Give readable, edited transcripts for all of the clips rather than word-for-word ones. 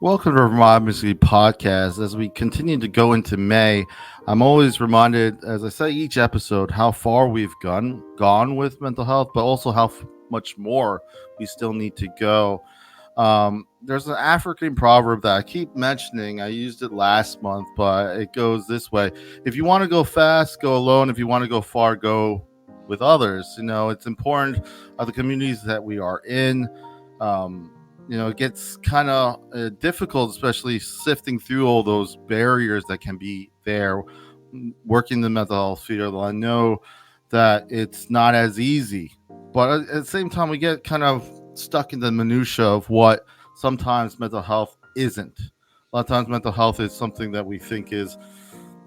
Welcome to Revive Ministries Podcast. As we continue to go into May, I'm always reminded, as I say each episode, how far we've gone with mental health, but also how much more we still need to go. There's an African proverb that I keep mentioning. I used it last month, but it goes this way: if you want to go fast, go alone. If you want to go far, go with others. It's important of the communities that we are in. It gets kind of difficult, especially sifting through all those barriers that can be there working the mental health field. I know that it's not as easy, but at the same time, we get kind of stuck in the minutia of what sometimes mental health isn't. A lot of times, mental health is something that we think is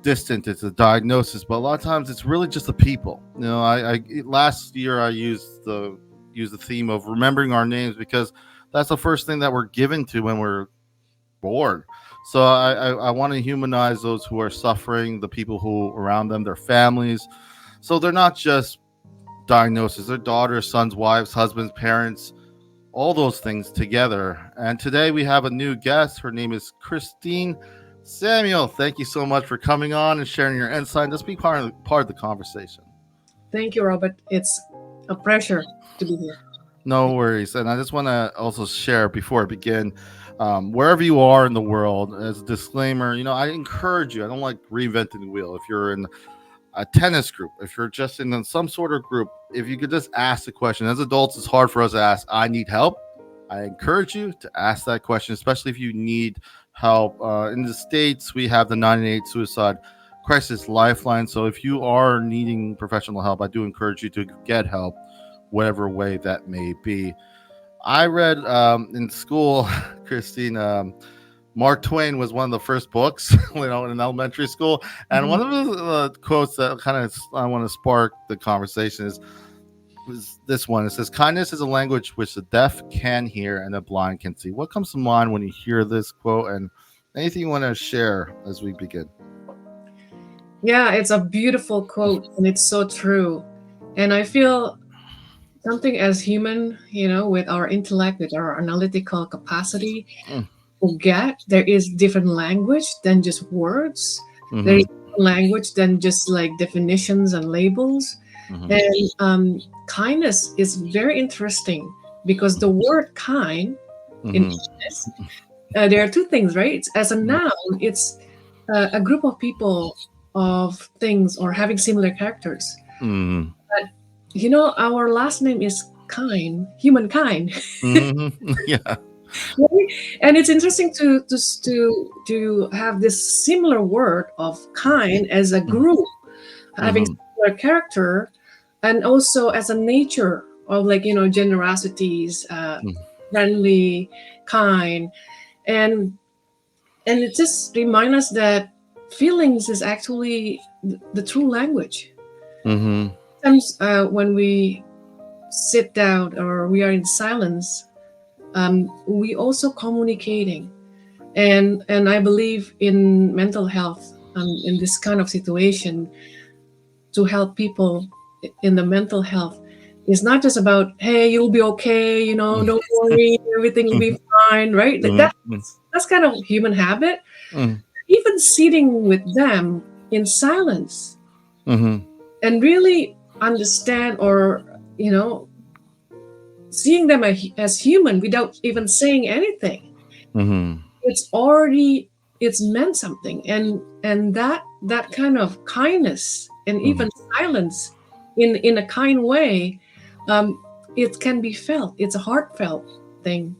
distant. It's a diagnosis, but a lot of times it's really just the people. I last year I used the theme of remembering our names because that's the first thing that we're given to when we're born. So I want to humanize those who are suffering, the people who around them, their families. So they're not just diagnoses, they're daughters, sons, wives, husbands, parents, all those things together. And today we have a new guest. Her name is Christine Samuel. Thank you so much for coming on and sharing your insight. Just be part of the conversation. Thank you, Robert. It's a pleasure to be here. No worries. And I just want to also share before I begin, wherever you are in the world, as a disclaimer, I encourage you. I don't like reinventing the wheel. If you're in a tennis group, if you're just in some sort of group, if you could just ask the question. As adults, it's hard for us to ask, I need help. I encourage you to ask that question, especially if you need help. In the States, we have the 988 Suicide Crisis Lifeline. So if you are needing professional help, I do encourage you to get help, whatever way that may be. I read in school, Christine, Mark Twain was one of the first books, in elementary school. And one of the quotes that kind of I want to spark the conversation was this one. It says, kindness is a language which the deaf can hear and the blind can see. What comes to mind when you hear this quote, and anything you want to share as we begin? Yeah, it's a beautiful quote and it's so true. And I feel something as human, with our intellect, with our analytical capacity, forget there is different language than just words. There is language than just like definitions and labels. And kindness is very interesting because the word kind in kindness, there are two things, right? As a noun, it's a group of people, of things, or having similar characters. But our last name is kind, humankind. Yeah. And it's interesting to have this similar word of kind as a group, having similar character, and also as a nature of generosities, friendly, kind, and it just reminds us that feelings is actually the true language. Sometimes when we sit down or we are in silence, we also communicating, and I believe in mental health, in this kind of situation, to help people in the mental health is not just about, hey, you'll be okay, don't worry, everything will be fine, right? That's kind of human habit. Even sitting with them in silence and really understand, or seeing them as human without even saying anything, it's meant something, and that kind of kindness and even silence in a kind way, it can be felt. It's a heartfelt thing.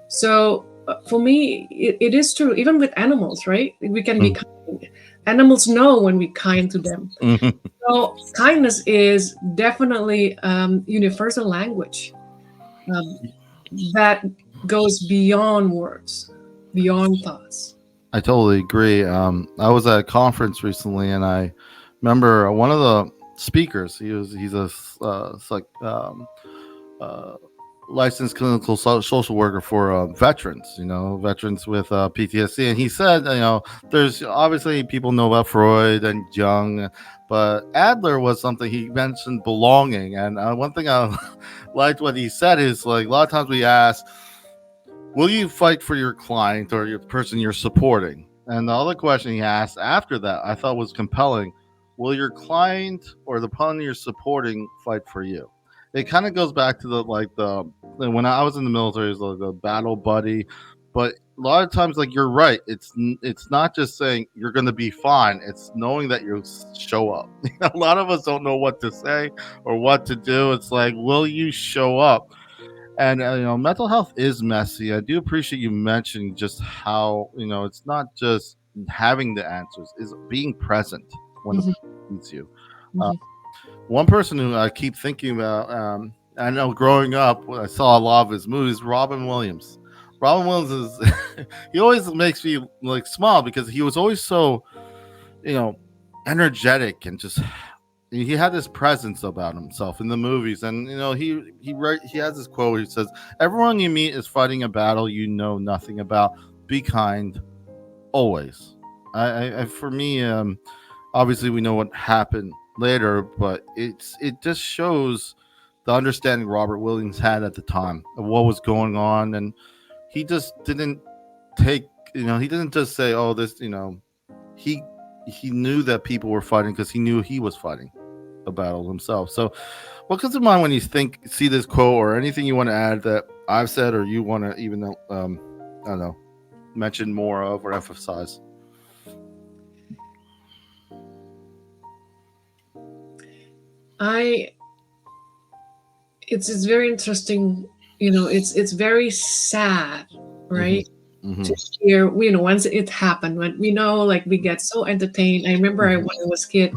So for me, it is true. Even with animals, right? We can be kind. Animals know when we're kind to them. So kindness is definitely universal language that goes beyond words, beyond thoughts. I totally agree. I was at a conference recently, and I remember one of the speakers. He's a licensed clinical social worker for veterans. Veterans with PTSD, and he said, there's obviously people know about Freud and Jung, but Adler was something he mentioned, belonging. And one thing I liked what he said is, like, a lot of times we ask, will you fight for your client or your person you're supporting? And the other question he asked after that I thought was compelling. Will your client or the person you're supporting fight for you? It kind of goes back to the like the when I was in the military, it was like the battle buddy. But a lot of times, like you're right, it's not just saying you're going to be fine. It's knowing that you show up. A lot of us don't know what to say or what to do. It's like, will you show up? And mental health is messy. I do appreciate you mentioning just how it's not just having the answers; is being present when the Mhm, person needs you. Uh, mhm. one person who I keep thinking about, I know growing up, I saw a lot of his movies. Robin Williams. Robin Williams is he always makes me like smile because he was always so you know energetic and just he had this presence about himself in the movies. And he has this quote. He says, everyone you meet is fighting a battle you know nothing about. Be kind always. For me, obviously we know what happened later, but it just shows the understanding Robert Williams had at the time of what was going on. And he just didn't take he didn't just say, oh, this he he knew that people were fighting because he knew he was fighting a battle himself. So, what comes to mind when you see this quote, or anything you want to add that I've said, or you want to even, I don't know, mention more of or emphasize? I it's very interesting. It's very sad, Mm-hmm. right? Mm-hmm. To hear, once it happened, when we know, like, we get so entertained. I remember when Mm-hmm. I was a kid,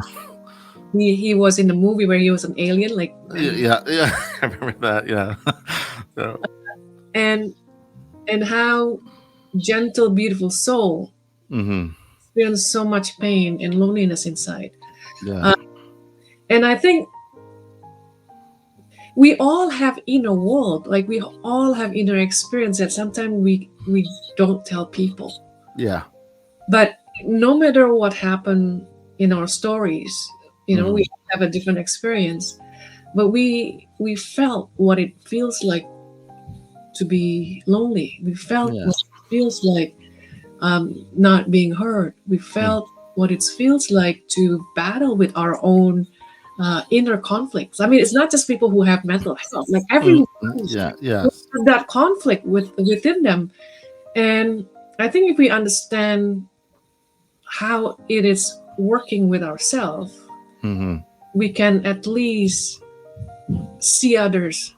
he was in the movie where he was an alien, like, Yeah, yeah, yeah. I remember that. Yeah. So, and how gentle, beautiful soul mm-hmm. experienced so much pain and loneliness inside. Yeah. Uh, and I think we all have inner world, like we all have inner experience that sometimes we don't tell people. Yeah. But no matter what happened in our stories, Mm-hmm. we have a different experience. But we felt what it feels like to be lonely. We felt Yeah. what it feels like, not being heard. We felt what it feels like to battle with our own inner conflicts. I mean, it's not just people who have mental health. Like, everyone Mm-hmm. Yeah. have Yes. that conflict within them. And I think if we understand how it is working with ourselves, Mm-hmm. we can at least see others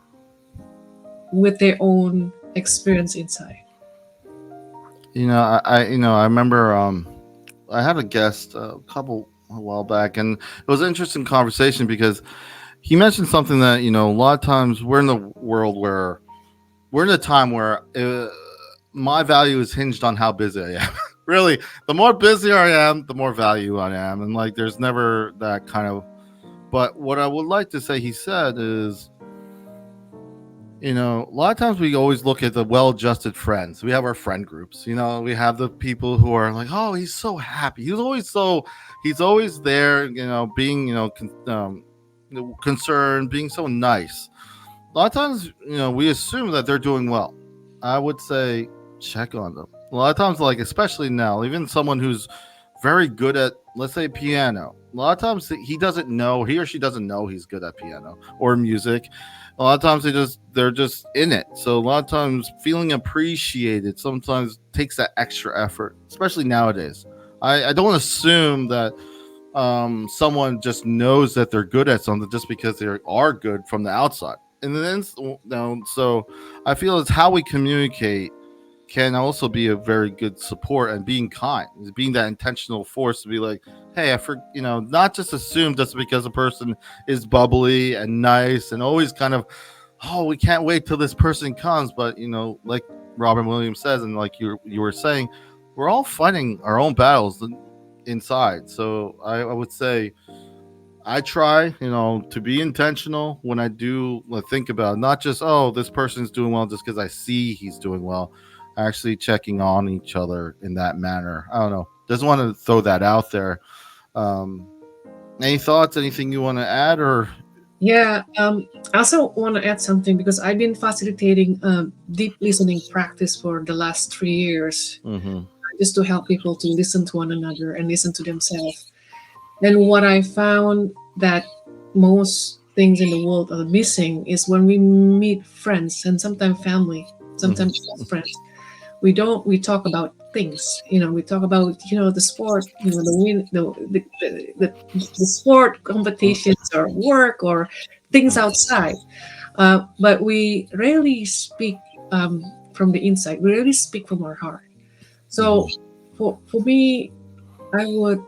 with their own experience inside. I remember I had a guest a while back, and it was an interesting conversation because he mentioned something that a lot of times we're in the world where we're in a time where my value is hinged on how busy I am. Really, the more busy I am, the more value I am, and like there's never that kind of. But what I would like to say, he said, is a lot of times we always look at the well-adjusted friends. We have our friend groups. We have the people who are like, "Oh, he's so happy. He's always there. Being concerned, being so nice." A lot of times, we assume that they're doing well. I would say check on them. A lot of times, like especially now, even someone who's very good at, let's say, piano. A lot of times he or she doesn't know he's good at piano or music. A lot of times they're just in it. So a lot of times feeling appreciated sometimes takes that extra effort, especially nowadays. I don't assume that someone just knows that they're good at something just because they are good from the outside. And then so I feel it's how we communicate can also be a very good support, and being kind is being that intentional force to be like, hey, not just assume just because a person is bubbly and nice and always kind of, oh, we can't wait till this person comes. But like Robin Williams says, and like you were saying, we're all fighting our own battles inside. So I would say I try, to be intentional when I do think about not just, oh, this person's doing well just because I see he's doing well, actually checking on each other in that manner. I don't know. Just want to throw that out there. Um, any thoughts? Anything you want to add, or Yeah. I also want to add something because I've been facilitating deep listening practice for the last 3 years, Mm-hmm. just to help people to listen to one another and listen to themselves. And what I found that most things in the world are missing is when we meet friends and sometimes family, sometimes Mm-hmm. just friends. We talk about things. We talk about the sport, the win, the sport competitions or work or things outside. But we rarely speak from the inside. We rarely speak from our heart. So Mm-hmm. for me, I would,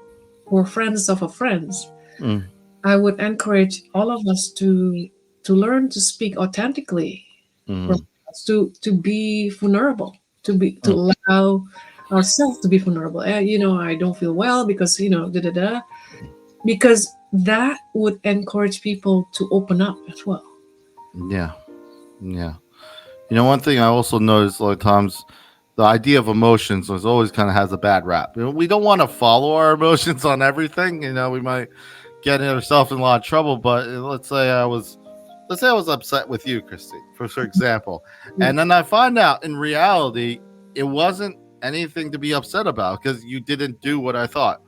for friends of a friends, Mm-hmm. I would encourage all of us to learn to speak authentically, from Mm-hmm. us, to be vulnerable, to allow ourselves to be vulnerable. I don't feel well because da da da, because that would encourage people to open up as well. Yeah. Yeah. One thing I also noticed a lot of times, the idea of emotions is always kind of has a bad rap. We don't want to follow our emotions on everything. We might get ourselves in a lot of trouble. But let's say I was upset with you, Christy, for example, Mm. and then I find out in reality it wasn't anything to be upset about because you didn't do what I thought.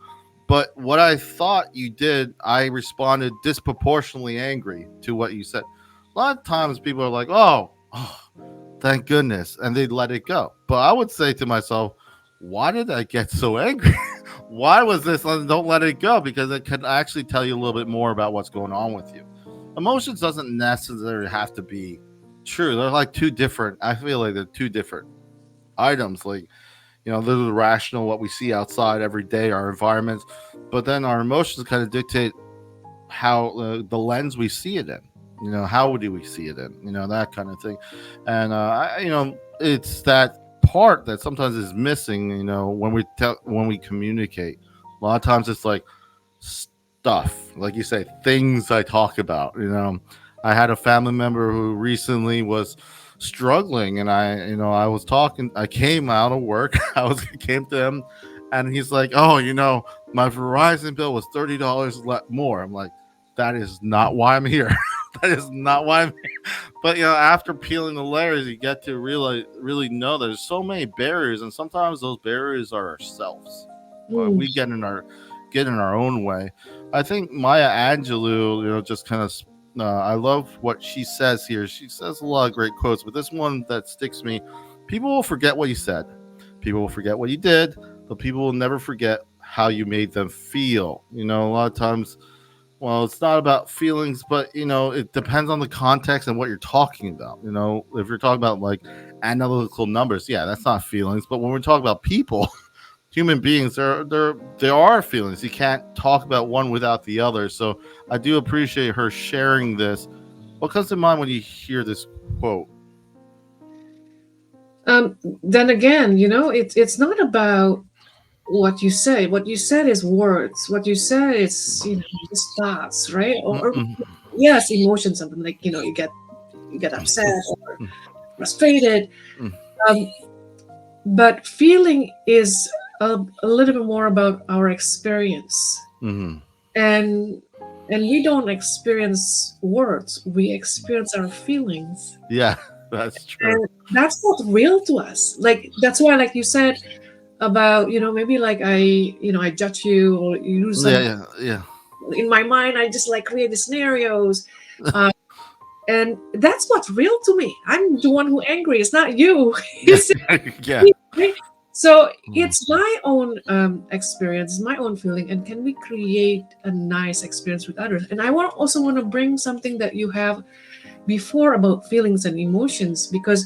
But what I thought you did, I responded disproportionately angry to what you said. A lot of times people are like, oh, thank goodness, and they let it go. But I would say to myself, why did I get so angry? Why was this? Don't let it go because it can actually tell you a little bit more about what's going on with you. Emotions doesn't necessarily have to be true. They're like two different. I feel like they're two different items. Like they're the rational, what we see outside every day, our environments, but then our emotions kind of dictate how the lens we see it in. How do we see it in? That kind of thing. And it's that part that sometimes is missing. When we communicate, a lot of times it's like stuff, like you say, things I talk about. I had a family member who recently was struggling, and I was talking. I came out of work. Came to him, and he's like, "Oh, my Verizon bill was $30 more." I'm like, "That is not why I'm here. That is not why I'm here." But after peeling the layers, you get to really know there's so many barriers, and sometimes those barriers are ourselves. Mm. We get in our own way. I think Maya Angelou, just kind of. I love what she says here. She says a lot of great quotes, but this one that sticks to me: people will forget what you said, people will forget what you did, but people will never forget how you made them feel. A lot of times, well, it's not about feelings, but it depends on the context and what you're talking about. If you're talking about like analytical numbers, yeah, that's not feelings. But when we're talking about people, human beings, there are feelings. You can't talk about one without the other. So I do appreciate her sharing this. What comes to mind when you hear this quote? Then again, it's not about what you say. What you said is words. What you said is just thoughts, right? Or Mm-mm. yes, emotions. Something like you get upset or frustrated. Um, but feeling is a little bit more about our experience, Mm-hmm. and we don't experience words. We experience our feelings, Yeah, that's true. and that's not real to us. Like that's why, like you said about maybe like I judge you or you do Yeah, something yeah, yeah. in my mind. I just like create the scenarios. Uh, and that's what's real to me. I'm the one who angry. It's not you. Yeah, It's yeah. me. So Mm. it's my own experience, my own feeling, and can we create a nice experience with others? And I also want to bring something that you have before about feelings and emotions, because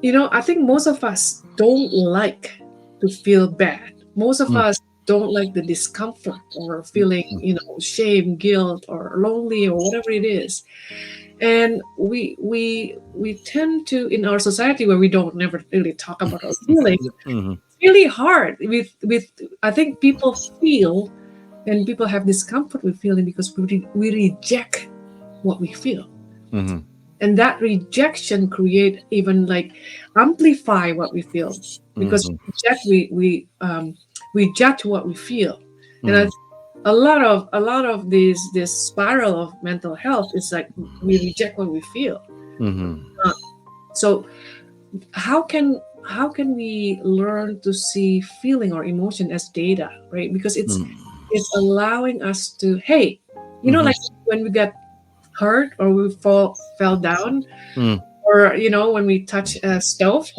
I think most of us don't like to feel bad. Most of Mm. us don't like the discomfort or feeling, Mm. shame, guilt, or lonely, or whatever it is. And we tend to, in our society where we don't never really talk about our feelings, Mhm. it's really hard with I think people feel, and people have discomfort with feeling because we reject what we feel, Mhm. and that rejection create even like amplify what we feel, because Mhm. we judge what we feel. And Mhm. a lot of this spiral of mental health is like we reject what we feel. So how can we learn to see feeling or emotion as data, right? Because it's allowing us to, hey, like when we get hurt or we fell down, or when we touch a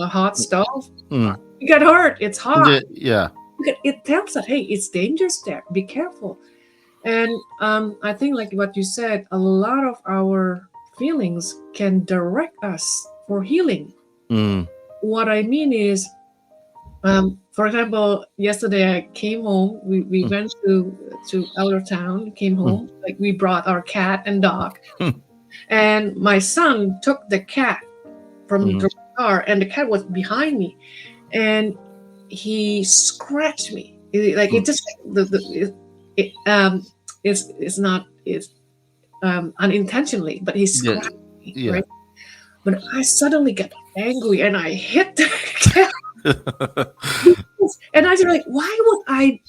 hot stove, we get hurt, it's hot. Yeah. It tells us, hey, it's dangerous there, be careful. And I think, like what you said, a lot of our feelings can direct us for healing. What I mean is, for example, yesterday I came home. We went to outer town, came home, like we brought our cat and dog, and my son took the cat from the car, and the cat was behind me, and he scratched me. It just it's not unintentionally, but he scratched me, right? But I suddenly get angry and I hit the cat. And I was like, why would I?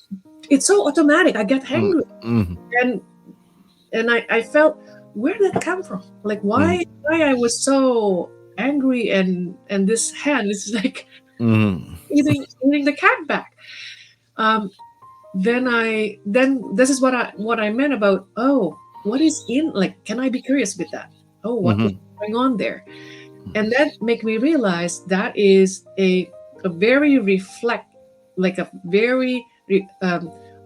It's so automatic. I get angry, and I felt, where did that come from? Like why I was so angry, and this hand is like eating the cat back. Then this is what I meant about, what is in, like, can I be curious with that? What is going on there? And that make me realize that is a very like a very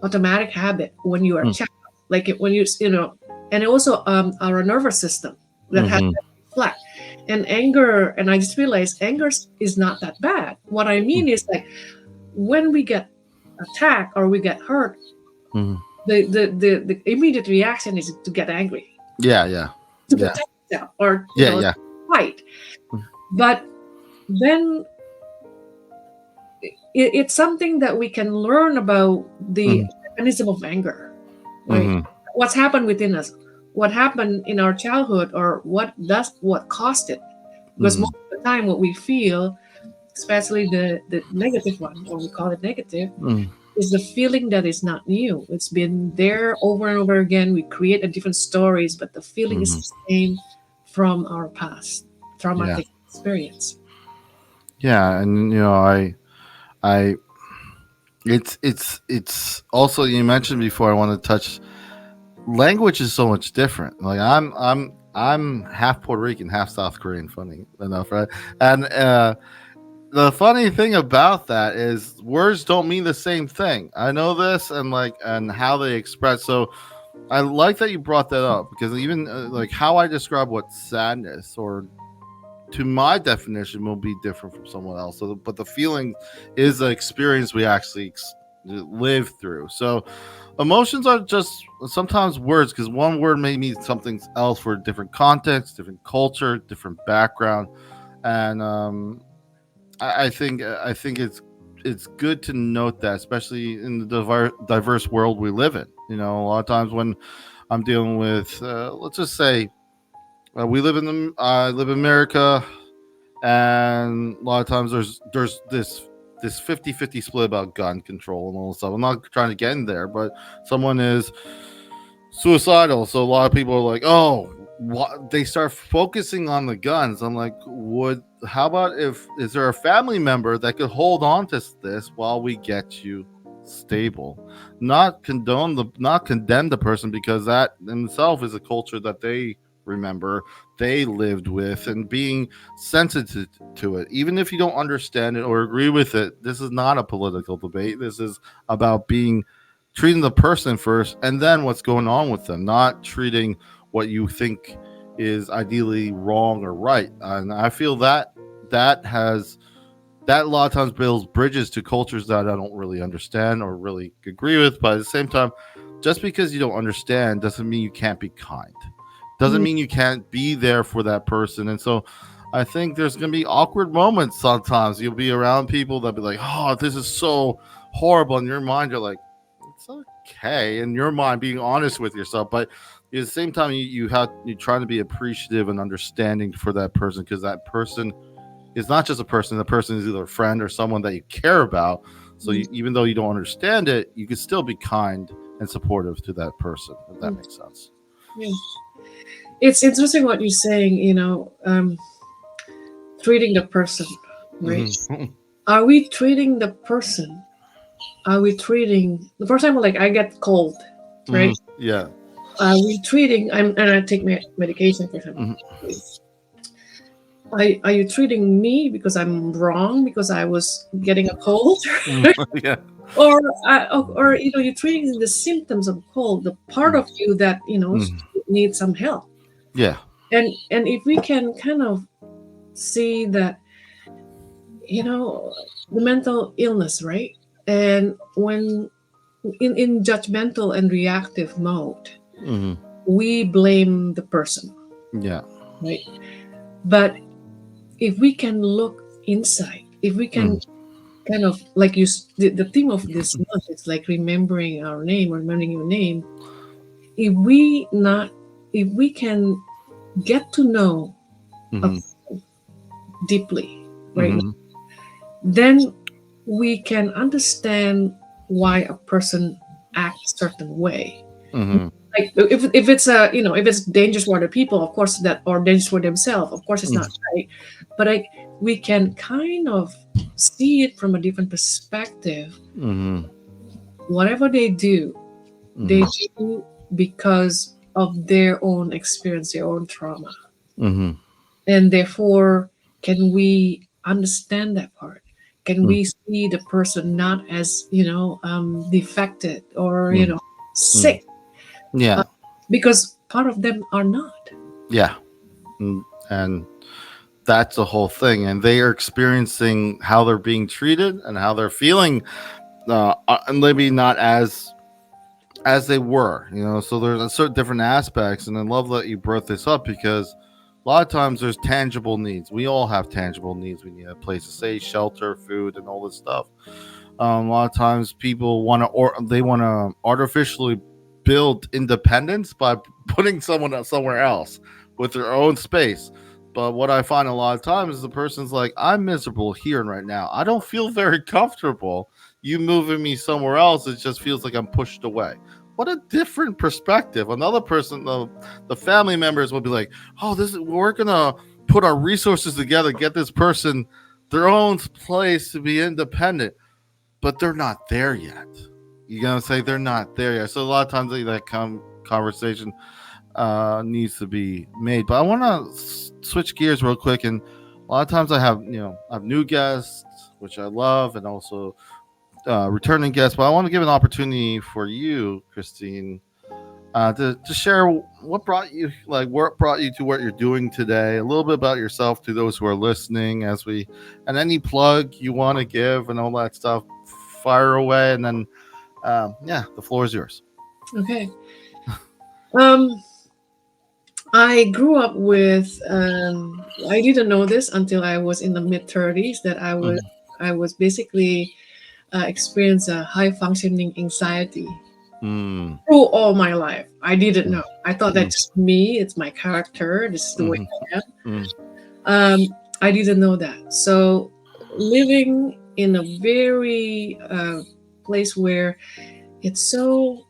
automatic habit when you are a child, like when and also our nervous system that has to reflect. And anger, and I just realized anger is not that bad. What I mean is, like, when we get attacked or we get hurt, the immediate reaction is to get angry, to protect yourself, or fight. But then it's something that we can learn about the mechanism of anger, right? What's happened within us, what happened in our childhood, or what caused it. Because most of the time what we feel, especially the negative one, or we call it negative, is the feeling that is not new. It's been there over and over again. We create a different stories, but the feeling is the same from our past traumatic experience. Yeah, and I it's also, you mentioned before, I want to touch, language is so much different. Like I'm half Puerto Rican, half South Korean, funny enough, right? And the funny thing about that is words don't mean the same thing. I know this, and how they express. So I like that you brought that up, because even like how I describe what sadness, or to my definition, will be different from someone else. So, but the feeling is the experience we actually live through. So emotions are just sometimes words, because one word may mean something else for a different context, different culture, different background. And I think it's good to note that, especially in the diverse world we live in. A lot of times when I'm dealing with, let's just say, I live in America, and a lot of times there's this 50-50 split about gun control and all this stuff. I'm not trying to get in there, but someone is suicidal, so a lot of people are like, they start focusing on the guns. I'm like, how about is there a family member that could hold on to this while we get you stable? Not condemn the person, because that in itself is a culture that they remember, they lived with, and being sensitive to it, even if you don't understand it or agree with it. This is not a political debate. This is about treating the person first, and then what's going on with them, not treating what you think is ideally wrong or right. And I feel that a lot of times builds bridges to cultures that I don't really understand or really agree with. But at the same time, just because you don't understand doesn't mean you can't be kind. Doesn't mean you can't be there for that person. And so I think there's going to be awkward moments sometimes. You'll be around people that be like, oh, this is so horrible. In your mind, you're like, it's okay. In your mind, being honest with yourself. But at the same time, you're trying to be appreciative and understanding for that person, because that person is not just a person. The person is either a friend or someone that you care about. So even though you don't understand it, you can still be kind and supportive to that person, if that makes sense. Yeah. It's interesting what you're saying, treating the person, right? Are we treating the person? Are we treating, for example, like I get cold, right? Yeah. Are we treating, and I take medication, for example. Are you treating me because I'm wrong because I was getting a cold? Yeah. Or you're treating the symptoms of cold, the part of you that needs some help. Yeah. And if we can kind of see that, the mental illness, right? And when in judgmental and reactive mode, we blame the person, Yeah. right? But if we can look inside, if we can kind of like the theme of this month is like remembering our name or remembering your name. If we can get to know a person deeply, right? Then we can understand why a person acts a certain way. Like if it's if it's dangerous for other people, of course, that, or dangerous for themselves, of course it's not right. But we can kind of see it from a different perspective. Whatever they do because of their own experience, their own trauma. And therefore, can we understand that part? Can we see the person not as defected or sick? Yeah. Because part of them are not. Yeah. And that's the whole thing. And they are experiencing how they're being treated and how they're feeling, and maybe not as they were, so there's a certain different aspects. And I love that you brought this up, because a lot of times there's tangible needs. We all have tangible needs. We need a place to stay, shelter, food, and all this stuff. A lot of times people want to artificially build independence by putting someone else somewhere else with their own space. But what I find a lot of times is the person's like, I'm miserable here and right now. I don't feel very comfortable. You moving me somewhere else, it just feels like I'm pushed away. What a different perspective. Another person, the family members will be like, oh, we're going to put our resources together, get this person their own place to be independent. But they're not there yet. You're going to say they're not there yet. So a lot of times that conversation needs to be made. But I want to switch gears real quick. And a lot of times I have new guests, which I love, and also returning guests. But I want to give an opportunity for you, Christine, to share what brought you to what you're doing today, a little bit about yourself to those who are listening, and any plug you want to give and all that stuff. Fire away, and then the floor is yours. Okay. I grew up with I didn't know this until I was in the mid-30s that I was basically experienced a high functioning anxiety through all my life. I didn't know. I thought that's me, it's my character, this is the way I am. I didn't know that. So living in a very place where it's so,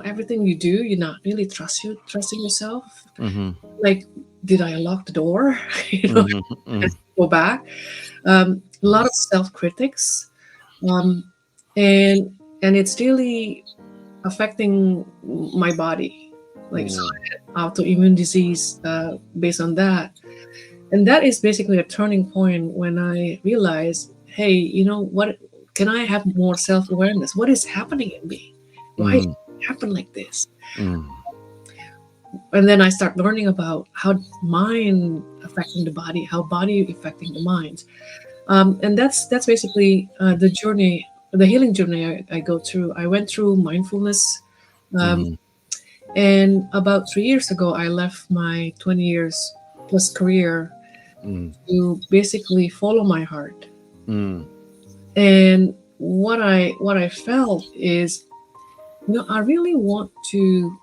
everything you do, you're not really trusting yourself. Like, did I lock the door? Go back. A lot of self-critics, and it's really affecting my body, like autoimmune disease based on that. And that is basically a turning point when I realized, hey, what? Can I have more self-awareness? What is happening in me? Why does it happen like this? And then I start learning about how mind affecting the body, how body affecting the mind. And that's basically the journey, the healing journey I go through. I went through mindfulness. And about 3 years ago, I left my 20 years plus career to basically follow my heart. And what I felt is, I really want to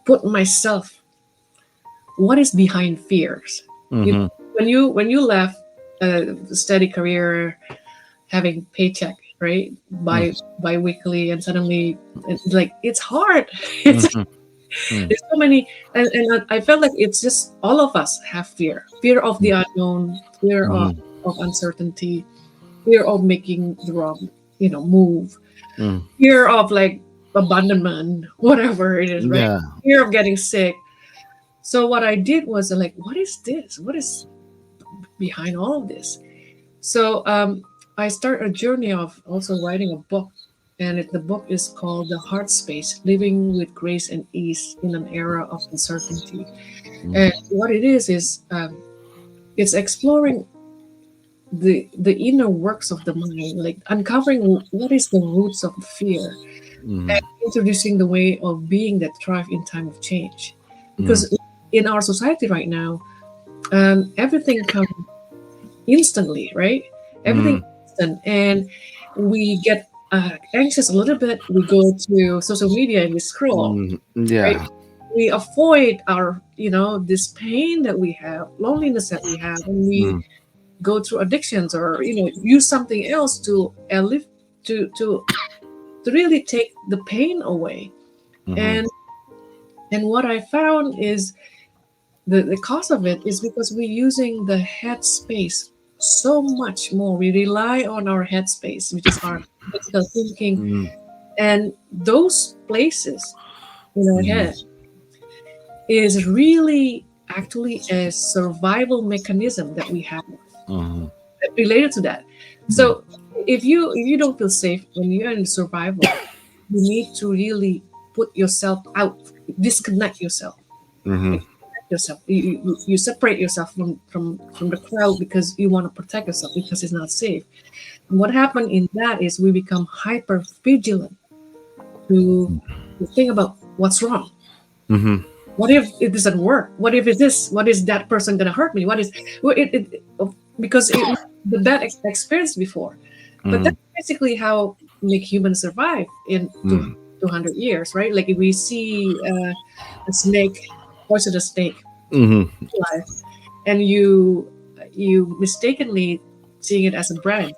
put myself, what is behind fears. When you left a steady career, having paycheck right? Mm. Bi-weekly, and suddenly like it's hard. It's Mhm. Mm. there's so many, and I felt like it's just all of us have fear of the unknown, fear Mhm. of uncertainty, fear of making the wrong, move, Mm. fear of like abandonment, whatever it is, right? Yeah. Fear of getting sick. So what I did was like, what is this? What is behind all of this? So I start a journey of also writing a book, and the book is called The Heart Space: Living with Grace and Ease in an Era of Uncertainty. Mm. And what it is it's exploring the inner works of the mind, like uncovering what is the roots of fear, Mhm. and introducing the way of being that thrive in time of change. Mhm. Because in our society right now, everything comes instantly, right? Everything Mhm. is instant, and we get anxious a little bit. We go to social media and we scroll, Mm. right? Yeah. We avoid our, this pain that we have, loneliness that we have, and we Mm. go through addictions, or use something else to live, to really take the pain away. Mhm. And what I found is the cause of it is because we're using the head space so much more. We rely on our head space, which is our critical thinking, Mhm. and those places in our Mhm. head is really actually a survival mechanism that we have Mhm. related to that. Mm. So if you don't feel safe when you're in survival, you need to really put yourself out, disconnect yourself, Mhm. yourself. You separate yourself from the crowd because you want to protect yourself because it's not safe. And what happened in that is we become hyper vigilant to think about what's wrong. Mhm. What if it doesn't work? What if it is? What is that person gonna hurt me? What is well, because the bad experience before. But Mhm. that's basically how make humans survive in Mm. 200 years, right? Like if we see a snake, poisonous snake, Mhm. alive, and you mistakenly seeing it as a branch,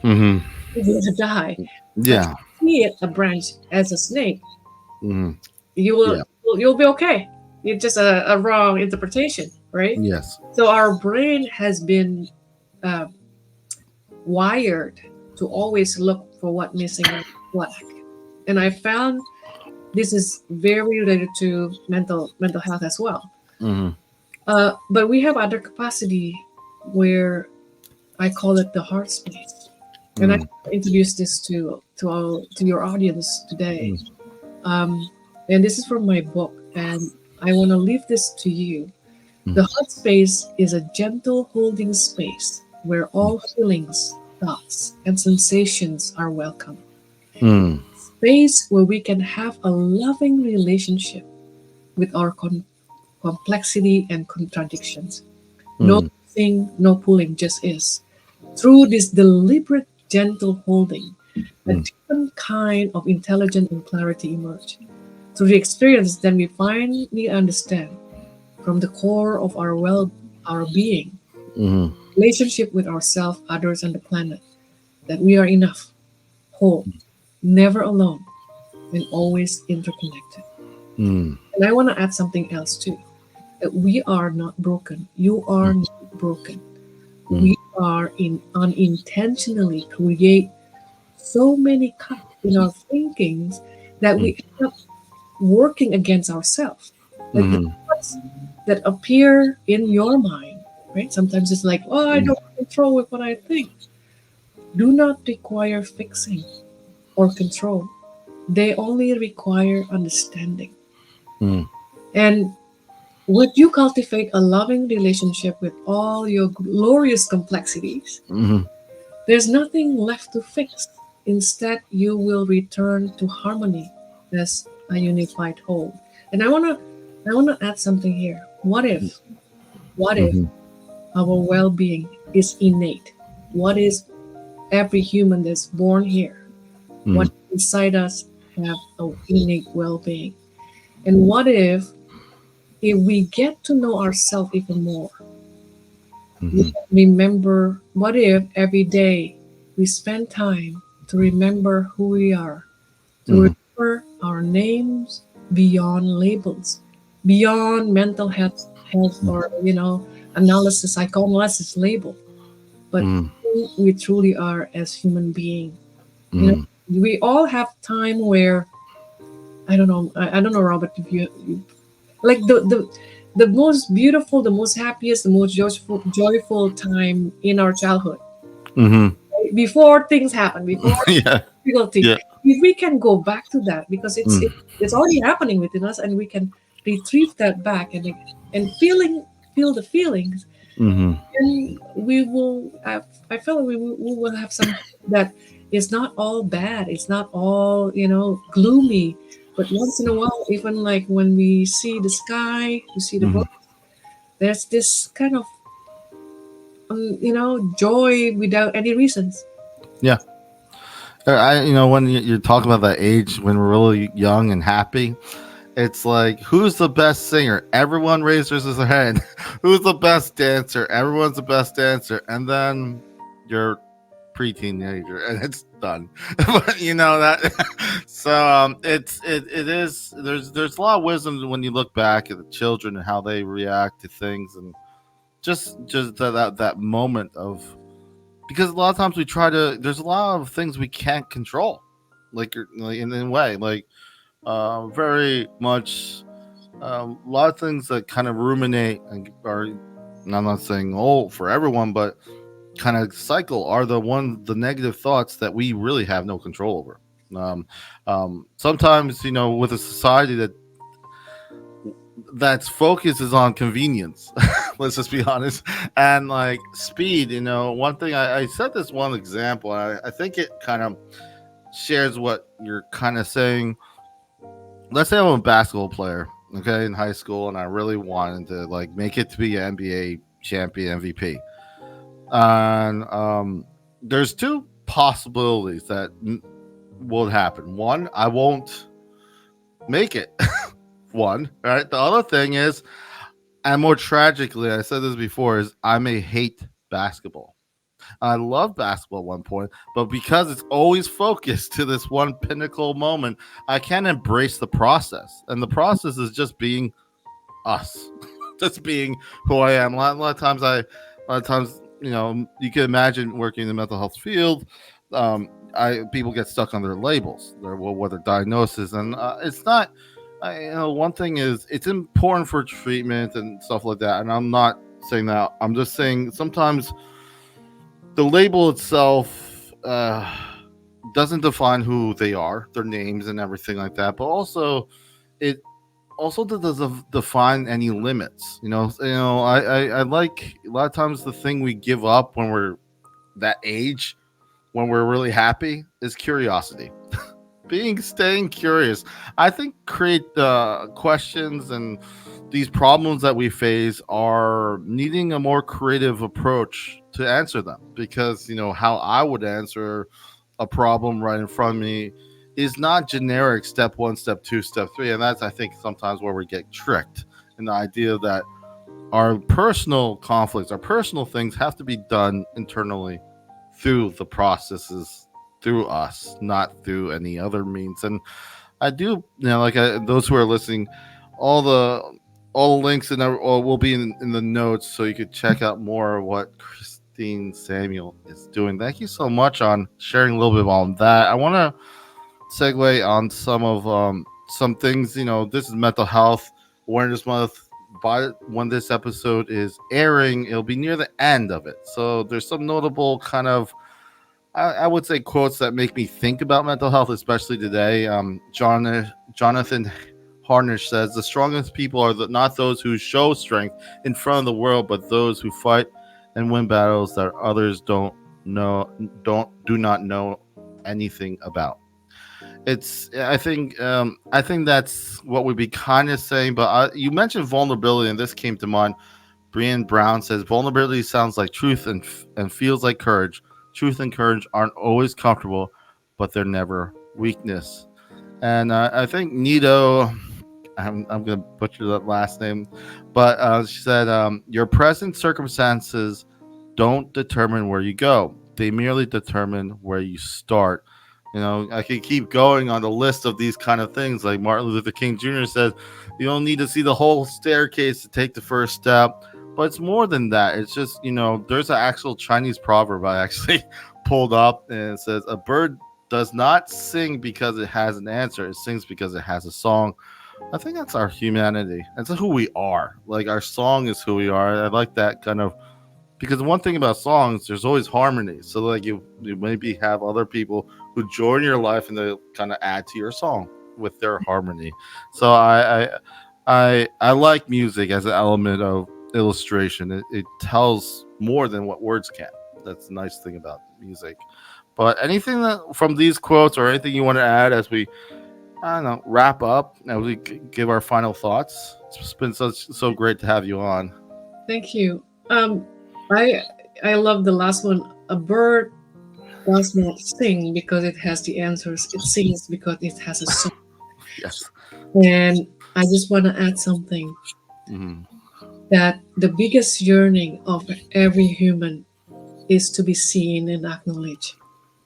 Mhm. you're going to die. But Yeah. you see it a branch as a snake, Mhm. you Yeah. you'll be okay. It's just a wrong interpretation, right? Yes. So our brain has been uh, wired to always look for what missing or lack. And I found this is very related to mental health as well. Mhm. But we have other capacity where I call it the heart space. And I Mm. introduce this to your audience today. Mm. Um, and this is from my book, and I want to leave this to you. Mm. The heart space is a gentle holding space where all feelings, thoughts, and sensations are welcome. Mm. Space where we can have a loving relationship with our complexity and contradictions. No Mm. pushing, no pulling, just is. Through this deliberate, gentle holding, a Mm. different kind of intelligence and clarity emerge. Through the experience, then we finally understand from the core of our being, Mhm. relationship with ourselves, others, and the planet, that we are enough, whole, never alone, and always interconnected. Mm. And I want to add something else too. That we are not broken. You are Mm. not broken. Mm. We are in unintentionally create so many cuts in our thinkings that Mm. we end up working against ourselves. Like the Mhm. thoughts that appear in your mind, right? Sometimes it's like, oh, I Mm. don't control with what I think. Do not require fixing or control. They only require understanding. Mm. And would you cultivate a loving relationship with all your glorious complexities? Mhm. There's nothing left to fix. Instead, you will return to harmony as a unified whole. And I wanna add something here. What if Mhm. our well-being is innate? What is every human that's born here? Mm. What inside us have a innate well-being? And what if we get to know ourselves even more? We Mhm. can remember what if every day we spend time to remember who we are, to Mm-hmm. remember our names beyond labels, beyond mental health or analysis, psychoanalysis label, but Mm-hmm. who we truly are as human being. You know, Mm-hmm. we all have time where I don't know. I don't know, Robert, if you like the most beautiful, the most happiest, the most joyful time in our childhood, Mm-hmm. right? Before things happen, before Yeah. difficulty. Yeah. If we can go back to that, because Mm. it's already happening within us, and we can retrieve that back and feel the feelings, Mm-hmm. and we will have, I feel like we will have some that is not all bad, it's not all gloomy, but once in a while, even like when we see the sky, we see the Mm-hmm. birds, there's this kind of joy without any reasons. Yeah. When you're talking about that age when we're really young and happy, it's like, who's the best singer? Everyone raises their hand. Who's the best dancer? Everyone's the best dancer. And then you're pre-teenager and it's done. But you know that. So it is. There's a lot of wisdom when you look back at the children and how they react to things, and just that moment of, because a lot of times we try to. There's a lot of things we can't control, like in a way, like very much a lot of things that kind of ruminate and are. And I'm not saying for everyone, but kind of cycle are the negative thoughts that we really have no control over. Sometimes with a society that's focus is on convenience. Let's just be honest, and like speed. One thing I said this one example. I think it kind of shares what you're kind of saying. Let's say I'm a basketball player, okay, in high school, and I really wanted to like make it to be an NBA champion MVP. And there's two possibilities that will happen. One, I won't make it. One, right? The other thing is, and more tragically, I said this before, is I may hate basketball. I love basketball at one point, but because it's always focused to this one pinnacle moment, I can't embrace the process. And the process is just being us, just being who I am. A lot of times, you can imagine working in the mental health field. People get stuck on their labels, their diagnosis, and it's not. One thing is it's important for treatment and stuff like that, and I'm not saying that. I'm just saying sometimes the label itself doesn't define who they are, their names and everything like that, but also it also doesn't define any limits. I like a lot of times the thing we give up when we're that age, when we're really happy, is curiosity. Staying curious, I think, create questions, and these problems that we face are needing a more creative approach to answer them, because how I would answer a problem right in front of me is not generic step one, step two, step three. And that's, I think, sometimes where we get tricked in the idea that our personal conflicts, our personal things have to be done internally through the processes, through us, not through any other means. And I do, those who are listening, all the all the links will be in the notes, so you could check out more of what Christine Samuel is doing. Thank you so much on sharing a little bit on that. I want to segue on some things. This is Mental Health Awareness Month. By when this episode is airing, it'll be near the end of it. So there's some notable kind of, I would say, quotes that make me think about mental health, especially today. Jonathan Harnish says, "The strongest people are not those who show strength in front of the world, but those who fight and win battles that others do not know anything about." I think that's what we'd be kind of saying. But you mentioned vulnerability, and this came to mind. Brian Brown says, "Vulnerability sounds like truth and feels like courage. Truth and courage aren't always comfortable, but they're never weakness." And I think Nito, I'm going to butcher that last name, but she said, "Your present circumstances don't determine where you go. They merely determine where you start." I could keep going on the list of these kind of things. Like Martin Luther King Jr. said, you don't need to see the whole staircase to take the first step. But it's more than that. It's just, there's an actual Chinese proverb I actually pulled up, and it says, a bird does not sing because it has an answer. It sings because it has a song. I think that's our humanity. That's who we are. Like, our song is who we are. I like that kind of, because one thing about songs, there's always harmony. So like you maybe have other people who join your life and they kind of add to your song with their harmony. So I like music as an element of illustration. It tells more than what words can. That's the nice thing about music. But anything that from these quotes or anything you want to add as we, I don't know, wrap up, as we give our final thoughts? It's been so great to have you on. Thank you. I love the last one. A bird does not sing because it has the answers. It sings because it has a song. Yes. And I just want to add something, that the biggest yearning of every human is to be seen and acknowledged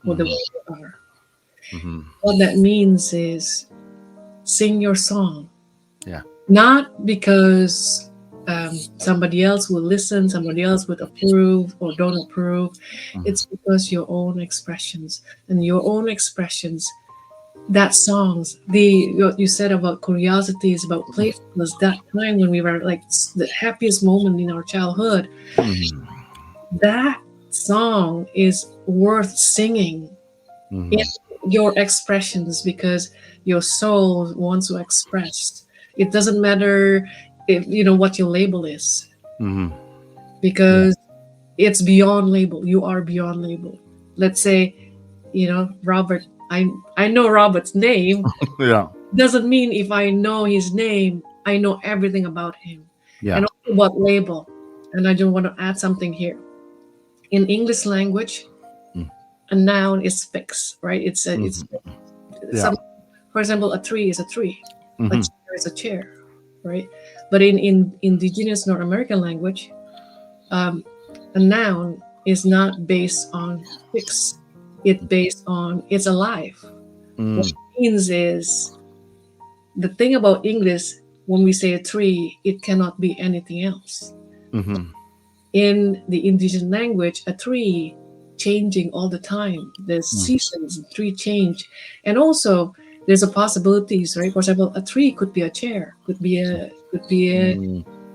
for the way they are. What that means is sing your song. Yeah. Not because somebody else will listen, somebody else would approve or don't approve. It's because your own expressions, and your own expressions, that songs, you said about curiosities, about playfulness, that time when we were like the happiest moment in our childhood, that song is worth singing in your expressions, because your soul wants to express. It doesn't matter if what your label is, because it's beyond label. You are beyond label. Let's say, Robert. I know Robert's name. Yeah. Doesn't mean if I know his name, I know everything about him. Yeah. And also about label. And I just want to add something here. In English language, a noun is fixed, right? It's Yeah. for example, a tree is a tree. A chair is a chair, right? But in indigenous North American language, a noun is not based on fixed. It's based on it's alive. What it means is, the thing about English, when we say a tree, it cannot be anything else. In the indigenous language, a tree changing all the time. The seasons, tree change, and also there's a possibilities, right? For example, a tree could be a chair, could be a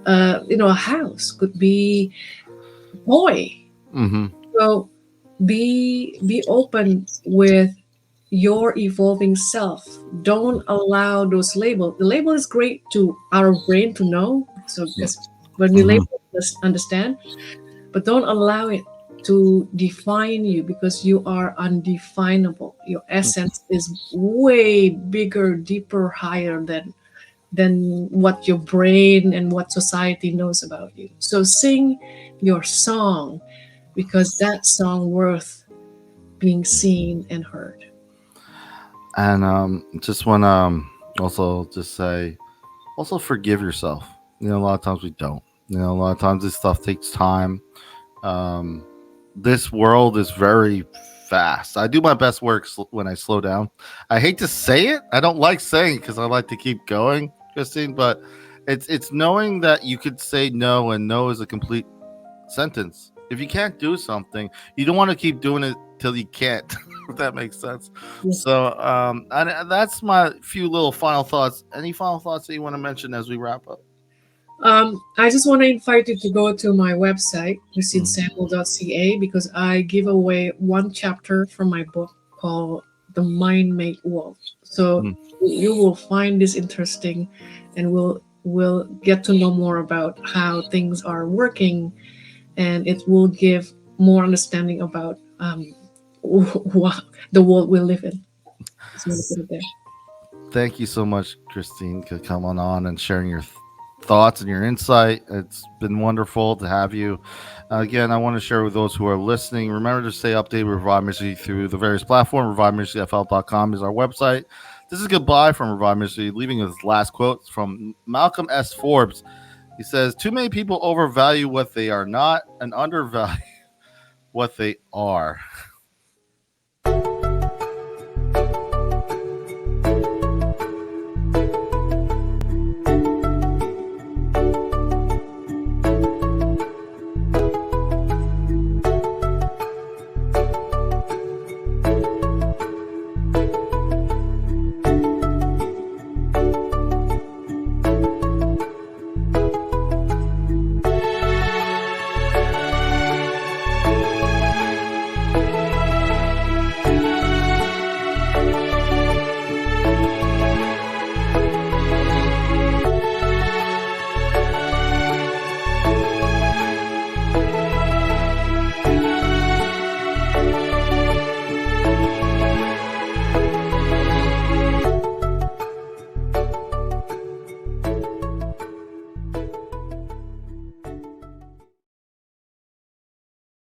a house, could be a toy. So be open with your evolving self. Don't allow those labels. The label is great to our brain to know. So because when we label, let's understand, but don't allow it to define you, because you are undefinable. Your essence is way bigger, deeper, higher than what your brain and what society knows about you. So sing your song, because that song worth being seen and heard. And just want to also just say, also forgive yourself. A lot of times we don't. A lot of times this stuff takes time. This world is very fast. I do my best work when I slow down. I hate to say it. I don't like saying it because I like to keep going, Christine. But it's knowing that you could say no, and no is a complete sentence. If you can't do something, you don't want to keep doing it till you can't. If that makes sense. So and that's my few little final thoughts. Any final thoughts that you want to mention as we wrap up? I just want to invite you to go to my website, christinesamuel.ca, because I give away one chapter from my book called The Mind Made World. So you will find this interesting, and we'll get to know more about how things are working, and it will give more understanding about what the world we live in. Just want to put it there. Thank you so much, Christine, for coming on and sharing your thoughts and your insight. It's been wonderful to have you. Again, I want to share with those who are listening, remember to stay updated with Revive Ministry through the various platforms. ReviveMinistryFL.com is our website. This is goodbye from Revive Ministry, leaving his last quote from Malcolm S. Forbes. He says, too many people overvalue what they are not and undervalue what they are.